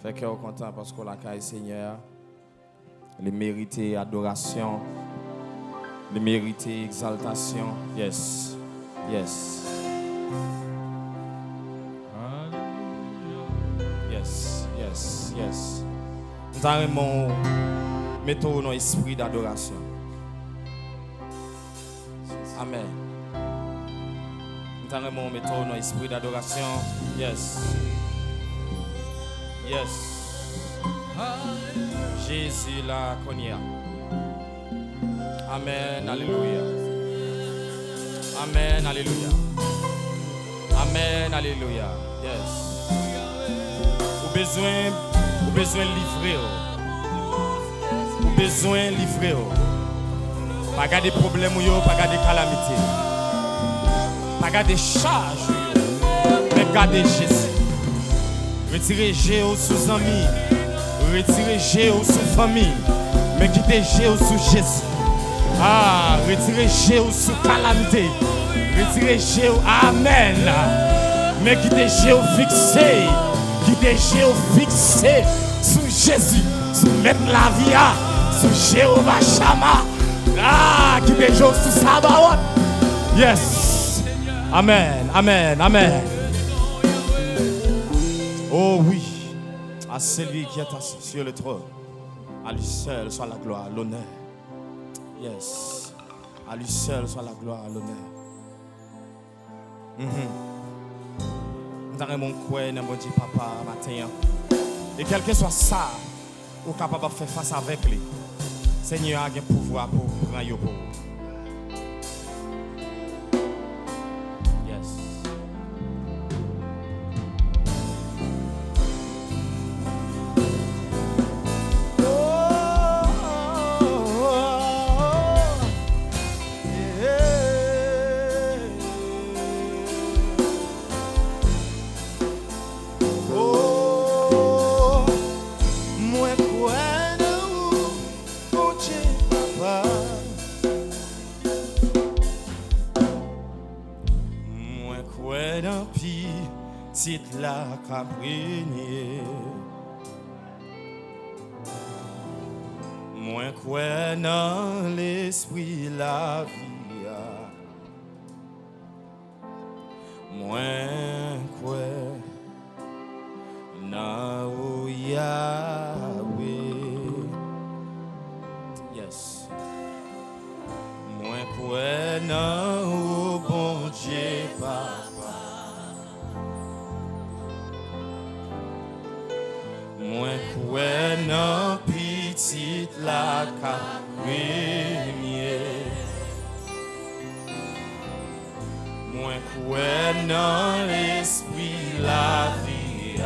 Fait cœur content parce qu'on l'a caille Seigneur. Les mérités adoration. Les mérités exaltation. Yes. Yes. Yes. Yes. Yes. Nous avons mettons dans l'esprit d'adoration. Amen. Nous avons mettons dans l'esprit d'adoration. Yes. Yes. Jésus la connaît. Amen. Alléluia. Amen. Alléluia. Amen. Alléluia. Yes. Ou besoin livrer. Ou besoin livrer. Pas garder problème ou pas garder calamité. Pas garder charge. Mais garder Jésus. Retirez Géo sous amis, retirez Géo sous famille, mais quittez Géo sous Jésus. Ah, retirez Géo sous calamité, retirez Géo, Amen. Mais quittez Géo fixé sous Jésus, sous mettre la vie, sous Jéhovah Shama. Ah, quittez Géo sous Sabaoth. Yes. Amen, amen, amen. Oh oui, à celui qui est assis sur le trône, à lui seul soit la gloire, l'honneur. Yes, à lui seul soit la gloire, l'honneur. Nous avons mon cœur, mon Dieu papa matin. Et quel que soit ça, vous êtes capable de faire face avec lui. Seigneur a un pouvoir pour prendre pour vous. La caprinier moins quoi dans l'esprit la vie moins quoi dans Yahweh. Yes. Moins quoi dans bon Dieu papa. Moi quoi non petite la caprinier. Moi quoi non l'esprit la vie.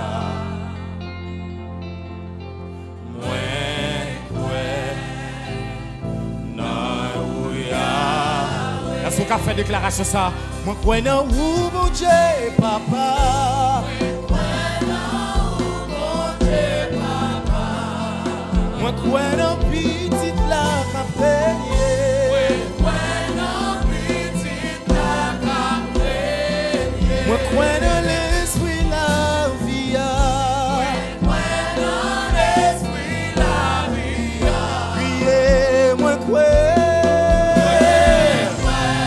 Moi quoi non ouya. Est-ce qu'on fait déclaration ça? Moi quoi non ou mon Dieu papa. Moi quoi non petite la campagne. Moi quoi non l'esprit la vie. Priez moi quoi.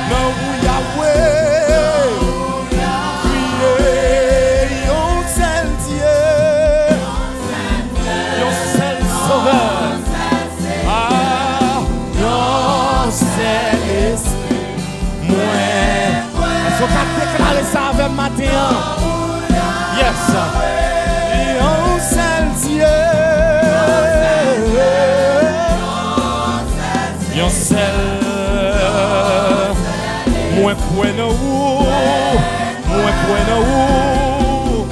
Non vous Yahweh. Priez on seul Dieu. On seul sauveur. Faut pas déclarer ça avec matin. Yes. Et on seul Dieu. Yon seul. Moi quoi non ou. Moi quoi non ou.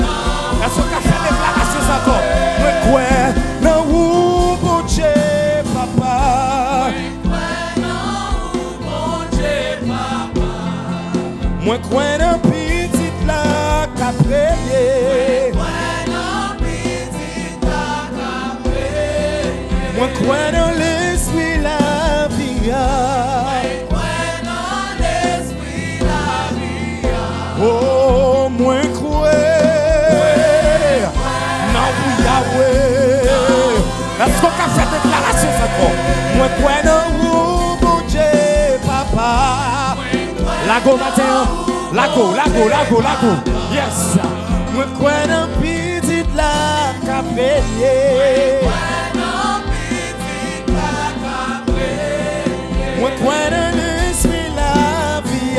Est-ce qu'on a fait déclaration ça toi? Moi quoi non ou bon Dieu papa. Moi quoi non petite la caprinier. Moi quoi non l'esprit la vie. Oh moi quoi non Yahweh. Est-ce qu'on a fait déclaration encore? Moi crois dans vous, bon Dieu, papa. Lago matin, lago. Yes. Moi crois dans petite la capelle. Moi crois dans l'esprit la vie.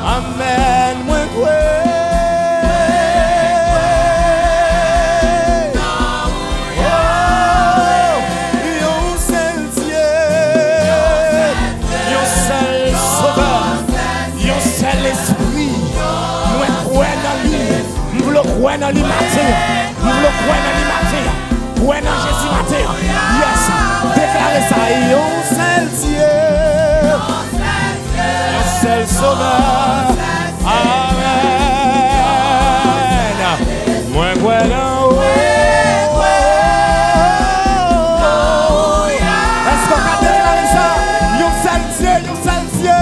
Amen. Moi crois. Crois dans lui matin, nous le croyons dans lui matin, crois dans Jésus matin. Yes, déclarez ça. Yon seul Dieu, yon seul sauveur. Amen. Moi crois dans vous. Est-ce qu'on a déclaré ça? Yon seul Dieu, yon seul Dieu.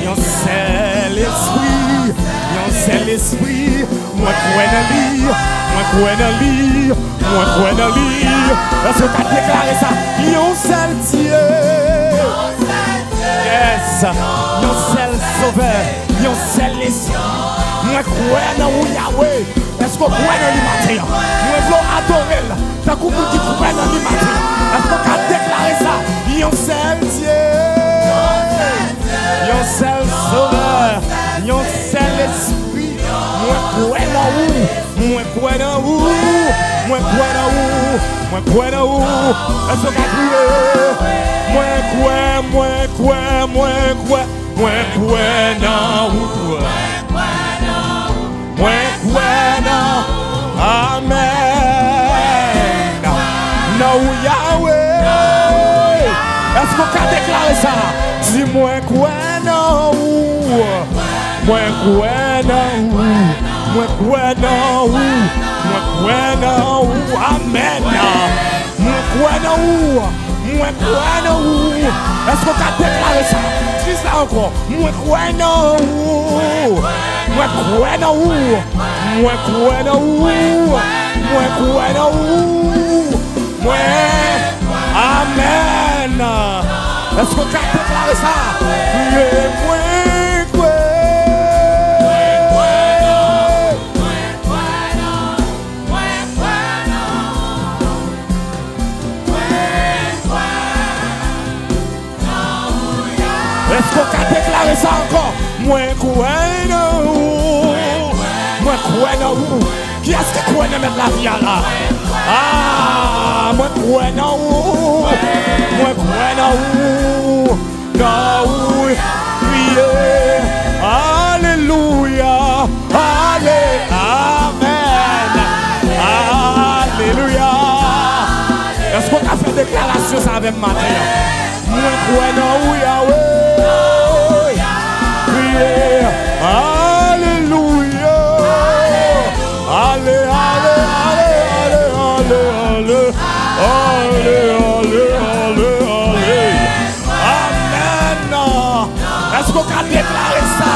Yon seul esprit, yon seul esprit. Moi crois dans lui, moi crois dans lui, moi crois dans lui. Est-ce que tu as déclaré ça? Yon seul Dieu. Yes, yon seul sauveur, yon seul esprit. Moi crois dans vous Yahweh. Est-ce qu'on croit dans lui matin? Moi voulons adorer. T'as compris qui croit dans lui matin? Est-ce qu'on a déclaré ça? Yon seul Dieu. Yon seul sauveur, yon seul esprit. Moi crois dans vous, moi crois dans vous, moi crois dans vous, moi crois dans vous. Est-ce qu'on a crié? Moi crois dans vous. Moi crois dans Amen. Now Yahweh. Est-ce qu'on a déclaré ça? Dis-moi quoi non, moi quoi non, moi quoi non, moi quoi non, amen. Moi quoi non, moi quoi non. Est-ce qu'on t'a déclaré ça? Dis ça encore. Moi quoi non, moi quoi non, moi quoi non, moi quoi non, moi amen. Est-ce qu'on t'a déclaré ça? Moi quoi? Est-ce qu'on t'a déclaré ça encore? Moi quoi non? Moi quoi non? Qui est-ce qui croit dans mettre la vie là? Ah, moi quoi non? Moi quoi non? Non, priez. Alléluia. Amen. Alléluia. Est-ce qu'on a fait déclaration ça avec matin? Moi quoi non? Yahweh. Priez. Alléluia. Allez. Amen. Est-ce qu'on a déclaré ça?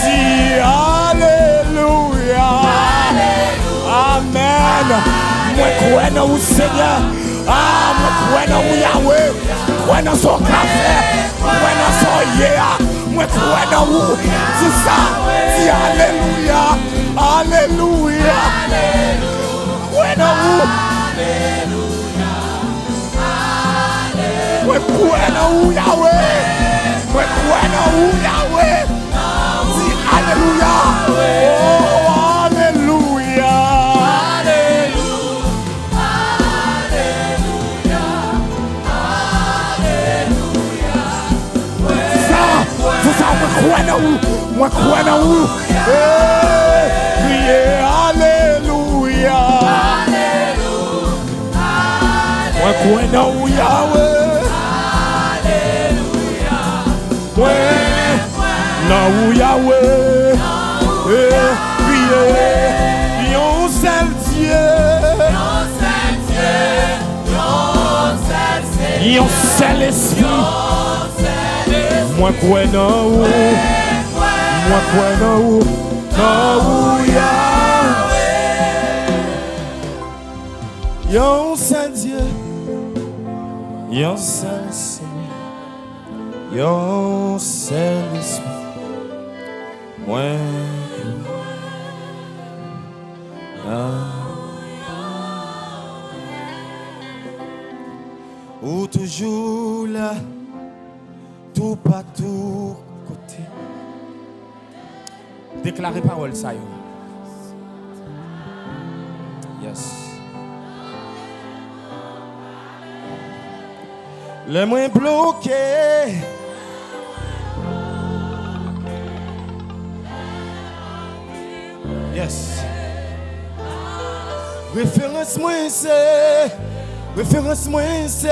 Dis Alléluia. Amen. Moi crois dans vous Seigneur. Ah, moi crois dans vous Yahweh. Moi crois dans son café. Moi crois dans son yeah. Moi crois dans vous. C'est ça. Dis Alléluia. Alléluia. Crois dans vous. Moi crois dans vous Yahweh. Moi crois dans vous Yahweh. Dis Alléluia. Oh, Alléluia. C'est ça, moi crois dans vous. Moi crois dans vous. Priez Alléluia. Moi crois dans vous Yahweh. Now Yahweh, priez, yon seul Dieu, yon seul esprit, moi crois dans vous. Moi quoi non Yahweh. Yon seul Dieu. Yon seul Seigneur. Yon seul Esprit. Moi. Ou toujours là, tout partout côté. Déclarez parole ça yo. Yes. Les moins bloqués. Yes. Référence moi c'est. Référence moi c'est.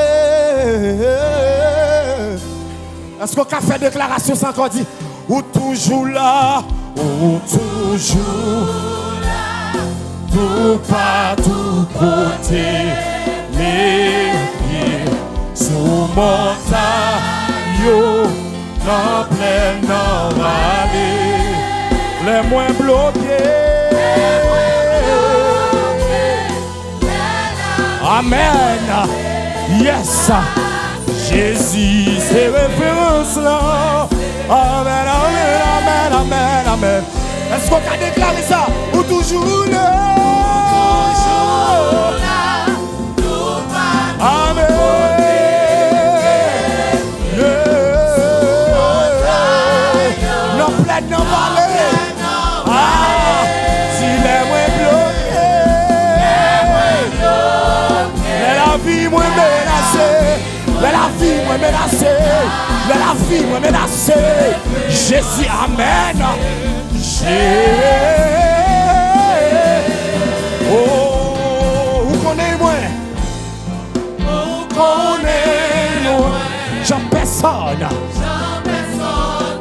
Est-ce qu'on a fait déclaration sans qu'on dit ou toujours là, ou toujours là, tout partout côté, les pieds sous montagne, dans pleine vallée, les moins bloqués. Amen. Yes. Jésus, c'est référence là. Amen, amen, amen, amen, amen. Est-ce qu'on a déclaré ça? Ou toujours là? Toujours là. Amen. Non pleine, non vallée. Ah, si les moins bloqués. La vie moins menacée. La vie moins menacée. La vie moins menacée. Jésus, amen. Oh, où connaît-moi? Où connaît-moi? Jean personne.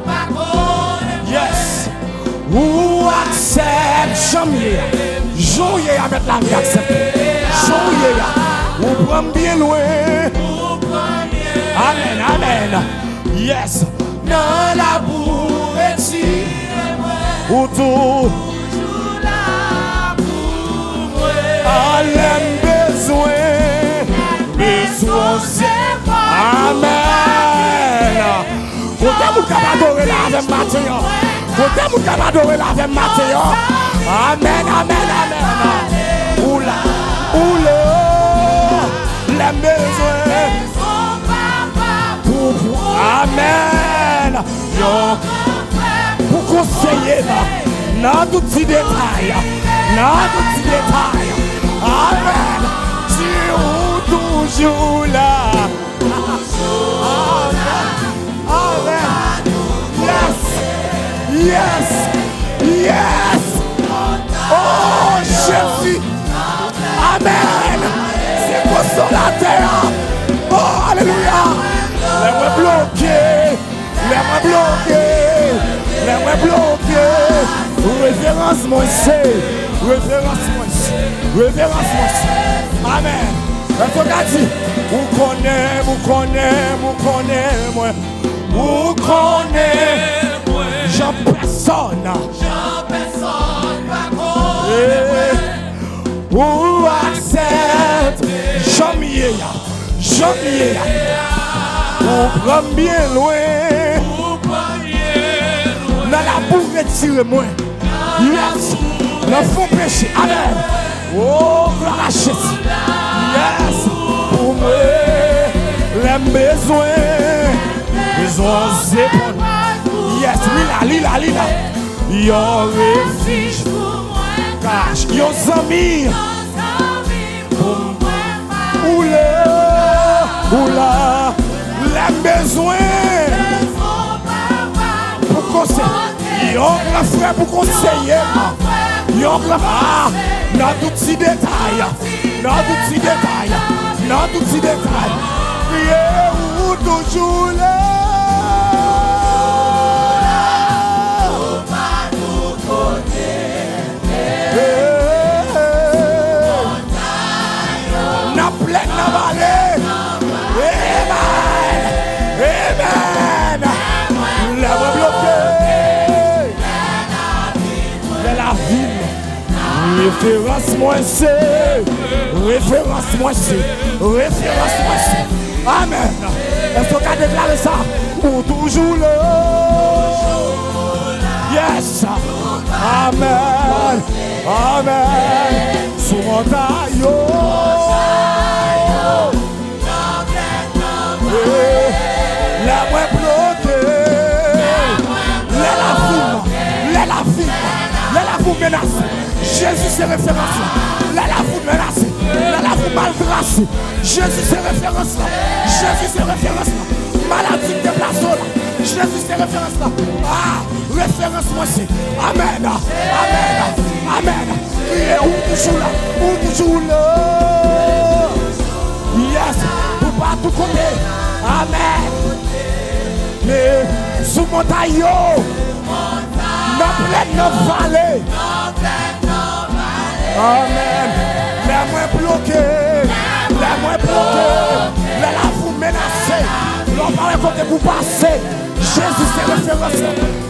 Pas connaît. Yes. Où accepte jamais. Jouer avec la vie acceptée. Jouer. Ou prend bien loin. Amen, amen. Yes. Dans la bourre, ou toujours là pour moi. Allez, besoin c'est pas. Amen. Côté vous capable adorer la avec Matthieu. Côté vous capable adorer la avec Matthieu. Amen, amen, amen. Oula, oula. Les besoins. Amen. Yo. Pour conseiller dans tout petit détail. Dans tout petit détail. Amen. Tu es toujours là. Amen. Yes. Yes. Yes. Oh Jésus. Amen. C'est consolateur. Oh alléluia. Les mains bloquées. Les mains bloquées. Les mains bloquées. Référence moi c'est. Référence moi c'est. Référence moi c'est. Amen. Est-ce qu'on a dit? Vous connaissez, vous connaissez, vous connaissez moi. Vous connaissez moi. Jean personne. Jean personne pas connaître. Vous accepte. Jamais. Jamais. Vous prenez bien loin. Dans la boue, retirez-moi. Yes. L'enfant péché. Amen. Oh, gloire à Jésus. Yes. Pour moi, les besoins. Besoins épaules. Yes. Lila. Yon refuge. Cache. Yon zami. Oula. Les besoins. Pour conseiller. Yon grand frère pour conseiller. Yon grand frère. Dans tout petit détail. Dans tout petit détail. Dans tout petit détail. Priez ou toujours là. Na pleine na vallée. Amen. Amen. La voix bloquée. Référence moi c'est. Référence moi c'est. Référence moi c'est. Amen. Est-ce qu'on a déclaré ça? Pour toujours là. Yes. Amen. Amen. Sous mon taillot. La moins bloquée. La vous menacez. Jésus c'est référence là. La vous menacez. La vous malgracez. Jésus c'est référence là. Jésus c'est référence là. Maladie de place là. Jésus c'est référence là. Ah, référence moi c'est. Amen. Amen. Amen. Et où toujours là. Où toujours là. Yes. Pour pas tout côté. Amen. Mais sous mon taillot. Dans pleine vallée. Amen. Les moins bloqués. Les moins bloqués. Les là vous menacez. L'on parle comme vous passez. Jésus c'est référence.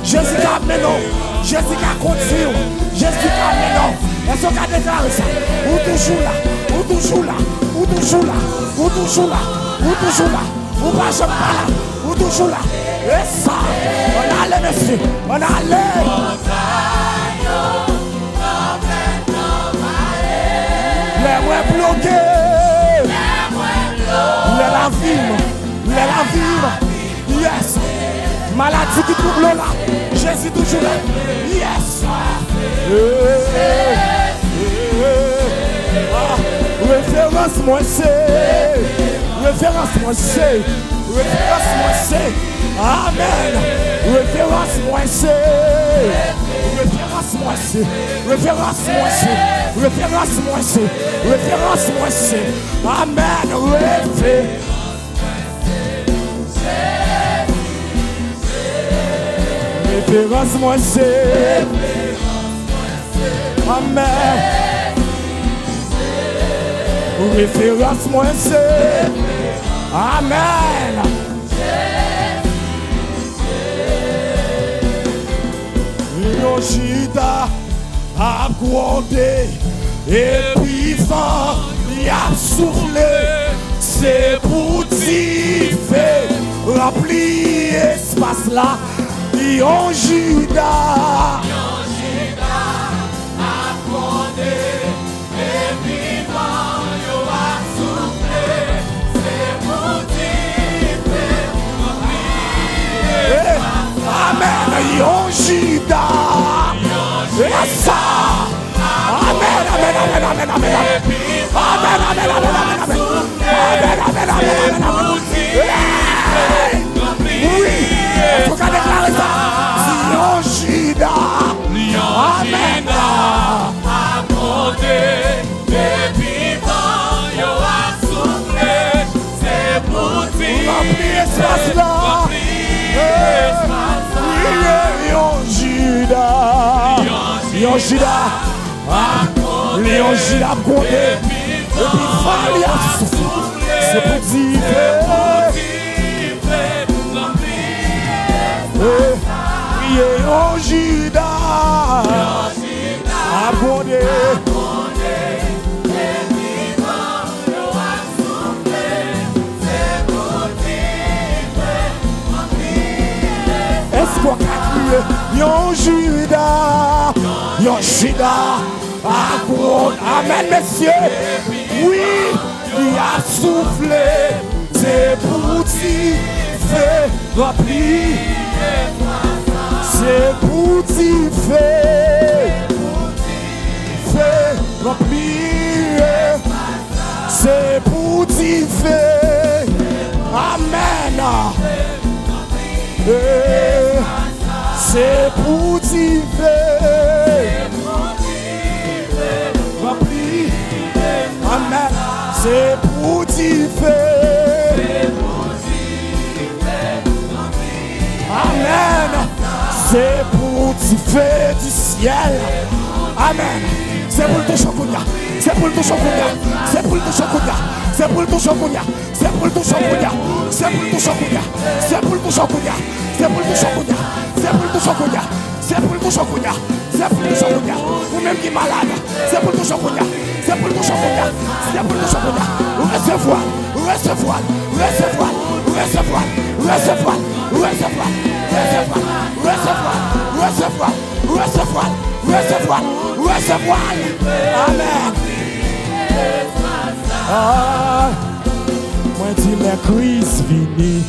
Jésus qui a mené. Jésus qui a continué. Jésus qui a mené. Est-ce qu'on a déclaré ça? Ou toujours là. Ou toujours là. Ou toujours là. Ou toujours là. Ou toujours là. Ou pas jamais pas là. Ou toujours là. Et ça. On allait monsieur. On allait. Les moins bloqués. Les la vivre. Yes. Maladie qui trouble là. Jésus toujours là. Yes. Référence moi c'est. Référence moi c'est. Référence moi c'est. Amen. Référence moi c'est. Référence moi c'est. Référence moi c'est. Référence moi c'est. Référence moi c'est. Amen. Référence moi c'est. Amen. Référence moi c'est. Amen. Yoshida a grondé et puis vent y a soufflé. C'est pour dire remplir espace là. Yoshida a grondé et puis vent y a soufflé. C'est pour dire remplir espace là. Amen. Yoshida. Yes, sir. Amen, amen, amen, amen, amen, amen. Amen, amen, amen, amen, amen. Amen, amen, amen, amen, amen. Oui, il faut qu'on déclare ça. Yoshida. Amen. A monté, et vivant, yo a soufflé. C'est pour dire. Remplir espace là. Léon Juda a compté et puis Fali a soufflé. C'est pour dire Léon Juda a compté et puis Fali a soufflé. C'est pour dire est-ce qu'on a crié Léon Juda a couronne, amen messieurs. Oui, il a soufflé. C'est pour dire fait remplir. C'est pour dire fait remplir. C'est pour dire fait. Amen. C'est pour dire rempli. Amen. C'est pour dire amen. C'est pour dire du ciel. Amen. C'est pour le Toshokounia. C'est pour le Toshokounia. C'est pour le Toshokounia. C'est pour le Toshokounia. C'est pour le Toshokounia. C'est pour le Toshokounia. C'est pour le Toshokounia. C'est pour le Toshokounia. C'est pour le Toshokounia. C'est pour le bouchon Kounia. C'est pour le bouchon Kounia. Ou même qui est malade. C'est pour le bouchon Kounia. C'est pour le bouchon Kounia. C'est pour le bouchon Kounia. Recevoir. Recevoir. Recevoir. Recevoir. Recevoir. Recevoir. Recevoir. Recevoir. Recevoir. Recevoir. Recevoir. Amen. Moi dis la crise finie.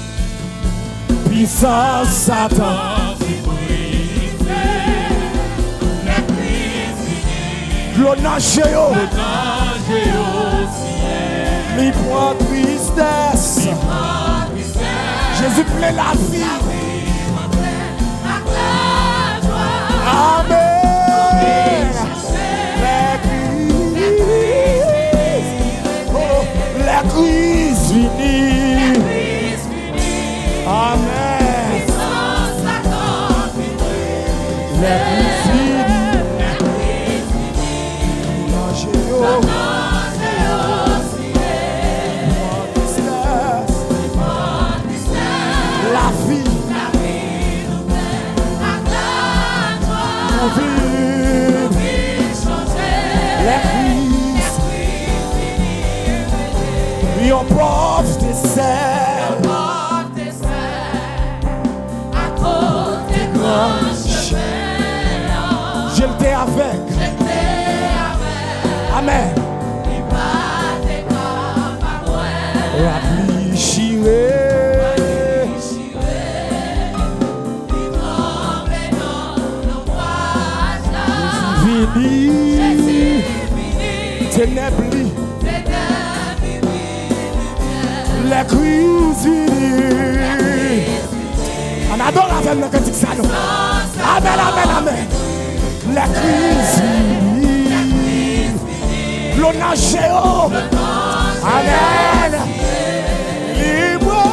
Puissance Satan. L'onage mi prend tristesse. Jésus plaît la vie. Amen. La crise finie. Amen. La crise finie. La vie. Et on porte des sels. À cause des grands chemins. Je l'étais avec. Amen. La pluie chirée. Vini. Ténèbres. La crise finie. On adore avec le cantique ça nous. Amen, amen, amen. La crise finie. L'onage géo. Amen. Libre.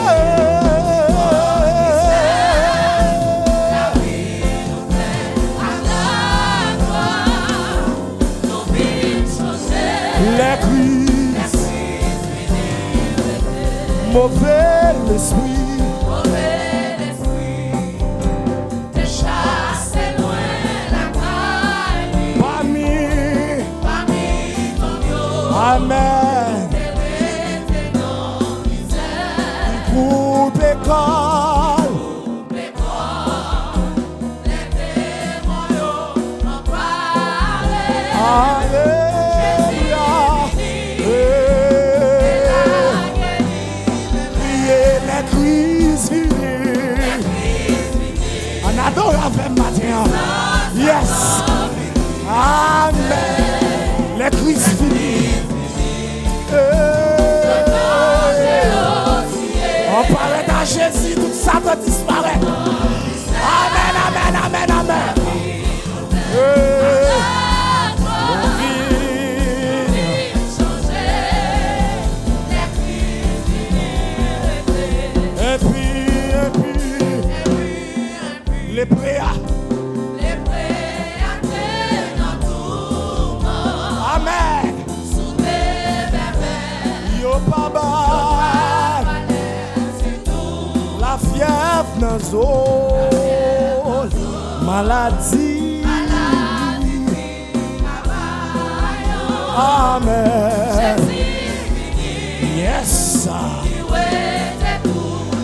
La crise. Mauvais l'esprit, te chasse loin la caille. Parmi ton yo. Amen. Coupe l'école. Les démons yo n'en parlent. Adore avec matin. Yes. Amen. Les crises finies. On parlait dans Jésus, tout ça va disparaître. Amen, amen, amen, amen. Et puis, les préas dans tout monde. Amen. Sous tes bébés. Yo papa. La fièvre dans zone. Maladie. Amen. Yes.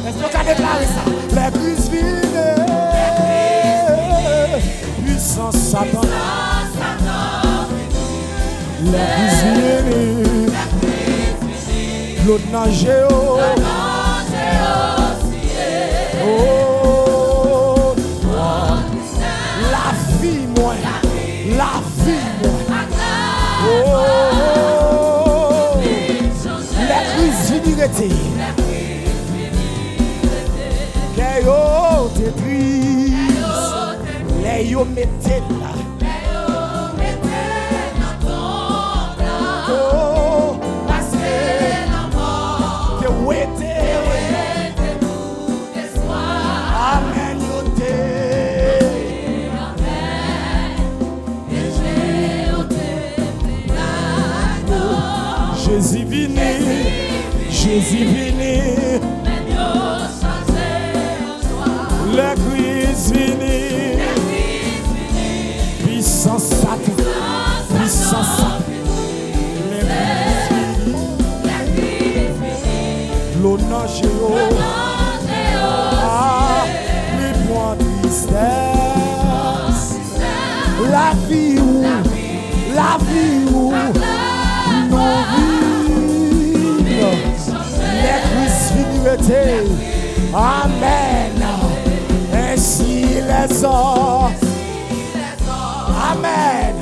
Est-ce que tu as déclaré ça? La crise finie. Puissance Satan. La cuisine. L'autre nagé. Oh, la vie, moi. La vie, moi. Oh, la cuisine. Que yo te triste. Les yo mettez là. Oh, parce que la mort. Que ouété. Amen, yo te. Jésus vini. Jésus vini. La crise finie. la vie où nous vivons. Les Christ Amen. Ainsi les hommes. Amen.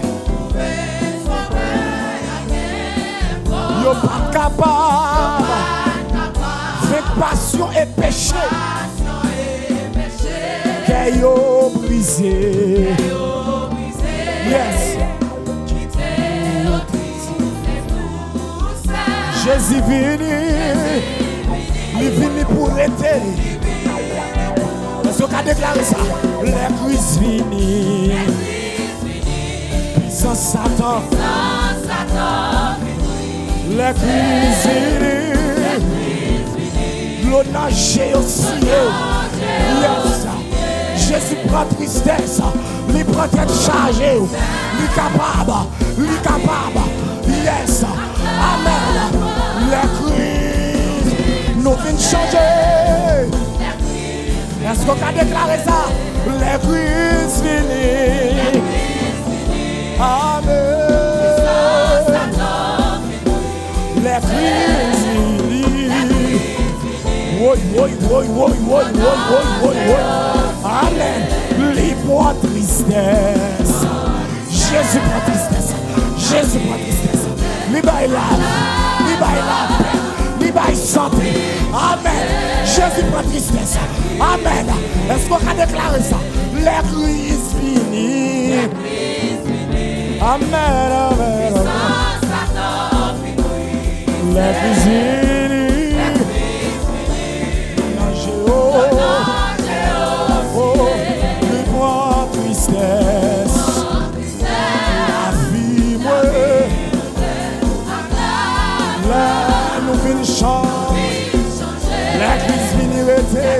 Yo pas capable. Avec passion et péché. Que yo brisé. Yes. Jésus vini. Il vini pour l'été. Est-ce qu'on a déclaré ça? Les Christ vini. Puissance Satan. Les Christ vini. L'eau nage aussi. Yes. Jésus prend tristesse. Il prend tête chargée. Il est capable. Yes. Amen. Les Christ nous viennent changer. Est-ce qu'on a déclaré ça? Les Christ finis. Amen. Les Christ finis. Oui. Amen. Les prend tristesse. Jésus prend tristesse. Libère la paix. Libère santé. Amen. Jésus prend tristesse. Amen. Est-ce qu'on a déclaré ça? Les Christ finis. Amen. Les Christ finis. Lui prend tristesse. La vie, moi. Là, nous venons changer. La Christ vient rester.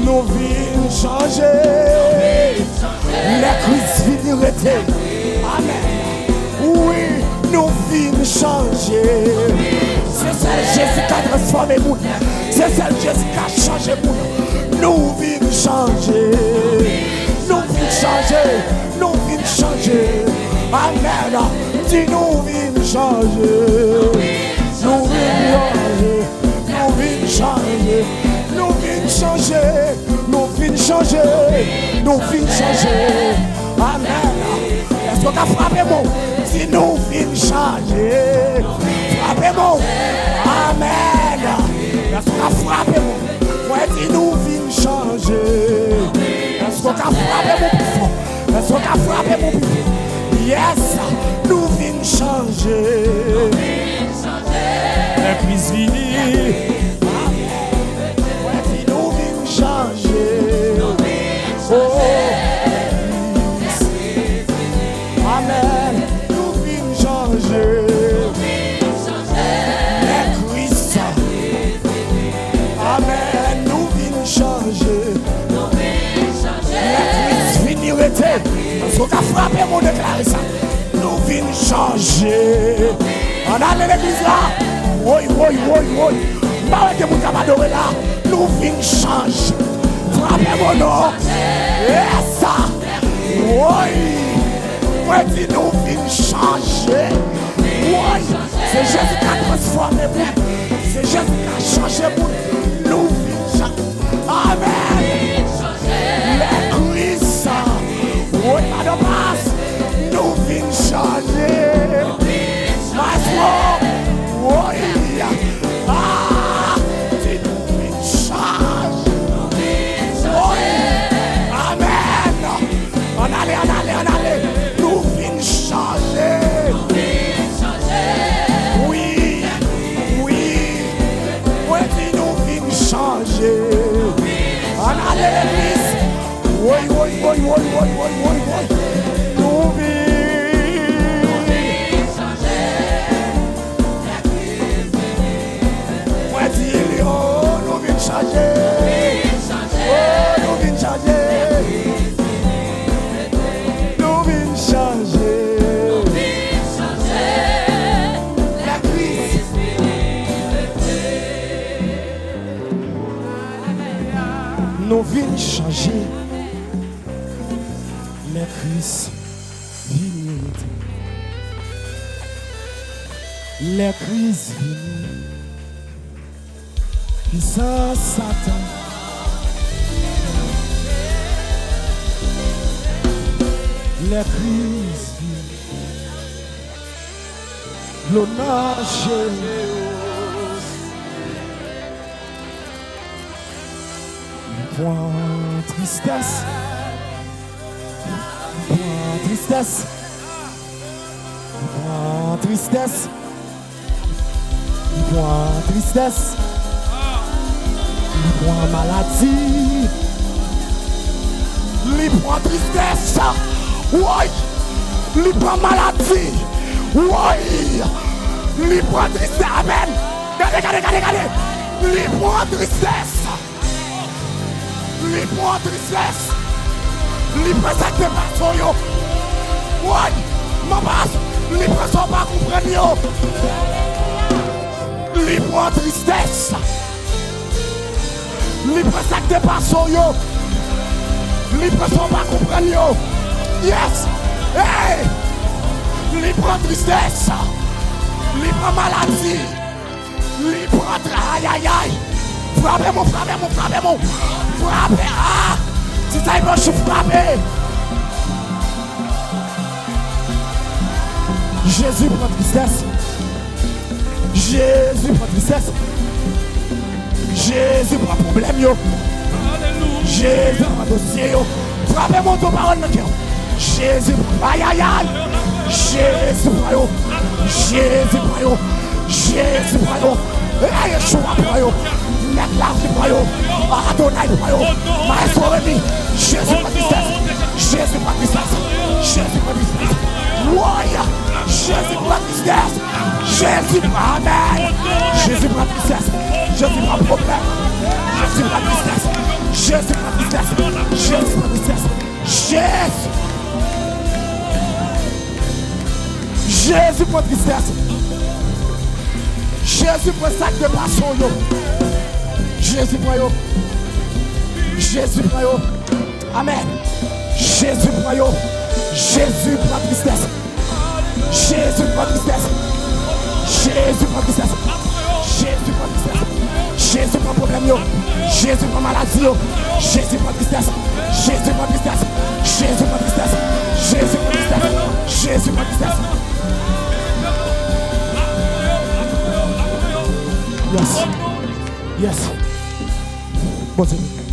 Nous venons changer. La Christ vient rester. Amen. Oui, nous venons changer. C'est celle Jésus qui a transformé nous. C'est celle Jésus qui a changé nous. Nous venons changer. Nous venons changer. Amen. Dis nous venons changer. Nous venons changer. Amen. Est-ce qu'on a frappé mon? Si nous venons changer. Frappez-moi. Amen. Est-ce qu'on a frappé mon? Moi, si nous venons changer. Est-ce qu'on a frappé mon plus fort? Est-ce qu'on a frappé mon plus fort? Yes. Nous venons changer. Le Christ vini. Changer. Oh, amen. Nous venons changer. Les Christ. Amen. Nous venons changer. Les Christ finit rester. Parce qu'on a frappé mon déclaré ça. Nous venons changer. On a l'église là. Oui. Pas de mon camarade là. Nous venons changer. Frappez mon nom. Yes. Oui. Moi dis nous venons changer. Oui. C'est Jésus qui a transformé nous. C'est Jésus qui a changé nous. Nous venons changer. Amen. Les Christ. Oui, madame Basse. Nous venons changer. Maestro. Oui. Allez, nous venons changer. Oui, nous venons changer. Allez, l'église. Oui. Nous venons changer. Moi, dis, nous venons changer. Nous venons changer. Nous venons changer. Les crises viennent. Les crises viennent. Puissance Satan. Les crises viennent. L'honneur. Point tristesse. Point tristesse. Point tristesse. Point tristesse. Point maladie. Les points tristesse. Oui. Les points maladie. Oui. Les points tristesse. Amen. Regardez. Les points tristesse. Les points tristesse. Les personnes qui passent yo. Oui. Ma passe. Les personnes pas comprendre yo. Les points tristesse. Les personnes qui passent yo. Les personnes pas comprendre yo. Yes. Hey. Les points tristesse. Les points maladie. Les points aïe aïe aïe. Frappez-moi. Frappez. Ah. Si ça y va, je suis frappé. Jésus prend tristesse. Jésus prend tristesse. Jésus prend problème yo. Jésus prend dossier yo. Frappez-moi ton parole dans le cœur. Jésus prend. Aïe aïe aïe. Jésus prend yo. Jésus prend yo. Jésus prend yo. Aïe Yeshua prend yo. Mec là prend yo. Adonai prend yo. Maestro Rémi. Jésus prend tristesse. Jésus prend tristesse. Jésus prend tristesse. Woya. Jésus prend tristesse. Jésus prend amen. Jésus prend tristesse. Jésus prend problème. Jésus prend tristesse. Jésus prend tristesse. Jésus prend tristesse. Jésus prend tristesse. Jésus prend sac de poisson yo. Jésus prend yo. Jésus prend yo. Amen. Jésus prend yo. Jésus prend tristesse. Jésus prend tristesse. Jésus prend tristesse. Jésus prend tristesse. Jésus prend problème yo. Jésus prend maladie yo. Jésus prend tristesse. Jésus prend tristesse. Jésus prend tristesse. Jésus prend tristesse. Jésus prend tristesse. Yes. Yes. Bon Dieu.